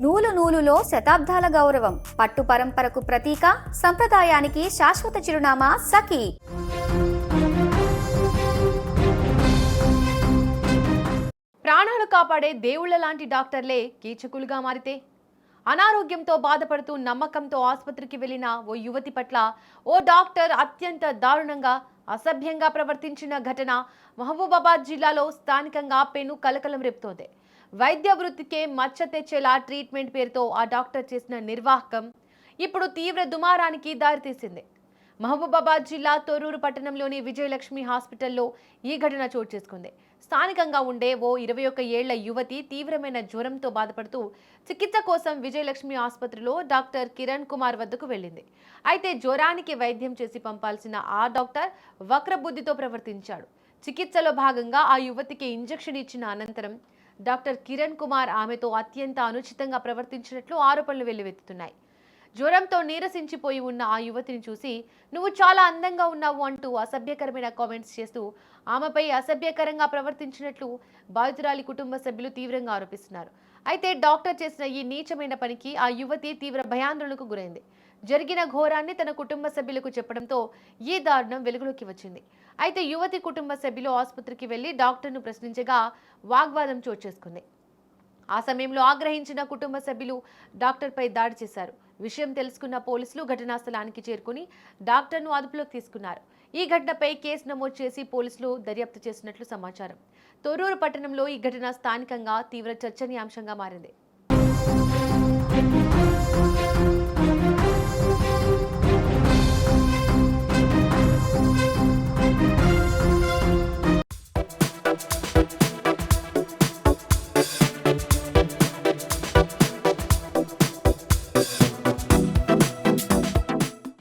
నూలు నూలులో శతాబ్దాల గౌరవం, పట్టు పరంపరకు ప్రతీక, సంప్రదాయానికి శాశ్వత చిరునామా సఖీ. ప్రాణాలు కాపాడే దేవుళ్ల లాంటి డాక్టర్లే కీచకులుగా మారితే, అనారోగ్యంతో బాధపడుతూ నమ్మకంతో ఆసుపత్రికి వెళ్లిన ఓ యువతి పట్ల ఓ డాక్టర్ అత్యంత దారుణంగా అసభ్యంగా ప్రవర్తించిన ఘటన మహబూబాబాద్ జిల్లాలో స్థానికంగా పెను కలకలం రేపుతోంది. వైద్య వృత్తికే మచ్చ తెచ్చేలా ట్రీట్మెంట్ పేరుతో ఆ డాక్టర్ చేసిన నిర్వాహకం ఇప్పుడు తీవ్ర దుమారానికి దారితీసింది. మహబూబాబాద్ జిల్లా తొర్రూరు పట్టణంలోని విజయలక్ష్మి హాస్పిటల్లో ఈ ఘటన చోటు చేసుకుంది. స్థానికంగా ఉండే ఓ 21 ఏళ్ల యువతి తీవ్రమైన జ్వరంతో బాధపడుతూ చికిత్స కోసం విజయలక్ష్మి ఆసుపత్రిలో డాక్టర్ కిరణ్ కుమార్ వద్దకు వెళ్ళింది. అయితే జ్వరానికి వైద్యం చేసి పంపాల్సిన ఆ డాక్టర్ వక్రబుద్ధితో ప్రవర్తించాడు. చికిత్సలో భాగంగా ఆ యువతికి ఇంజెక్షన్ ఇచ్చిన అనంతరం డాక్టర్ కిరణ్ కుమార్ ఆమెతో అత్యంత అనుచితంగా ప్రవర్తించినట్లు ఆరోపణలు వెల్లువెత్తుతున్నాయి. జ్వరంతో నీరసించిపోయి ఉన్న ఆ యువతిని చూసి "నువ్వు చాలా అందంగా ఉన్నావు" అంటూ అసభ్యకరమైన కామెంట్స్ చేస్తూ ఆమెపై అసభ్యకరంగా ప్రవర్తించినట్లు బాధితురాలి కుటుంబ సభ్యులు తీవ్రంగా ఆరోపిస్తున్నారు. అయితే డాక్టర్ చేసిన ఈ నీచమైన పనికి ఆ యువతి తీవ్ర భయాందోళనకు గురైంది. జరిగిన ఘోరాన్ని తన కుటుంబ సభ్యులకు చెప్పడంతో ఈ దారుణం వెలుగులోకి వచ్చింది. అయితే యువతి కుటుంబ సభ్యులు ఆసుపత్రికి వెళ్లి డాక్టర్ను ప్రశ్నించగా వాగ్వాదం చోటు చేసుకుంది. ఆ సమయంలో ఆగ్రహించిన కుటుంబ సభ్యులు డాక్టర్పై దాడి చేశారు. విషయం తెలుసుకున్న పోలీసులు ఘటనా స్థలానికి చేరుకుని డాక్టర్ను అదుపులోకి తీసుకున్నారు. ఈ ఘటనపై కేసు నమోదు చేసి పోలీసులు దర్యాప్తు చేసినట్లు సమాచారం. తొర్రూరు పట్టణంలో ఈ ఘటన స్థానికంగా తీవ్ర చర్చనీయాంశంగా మారింది.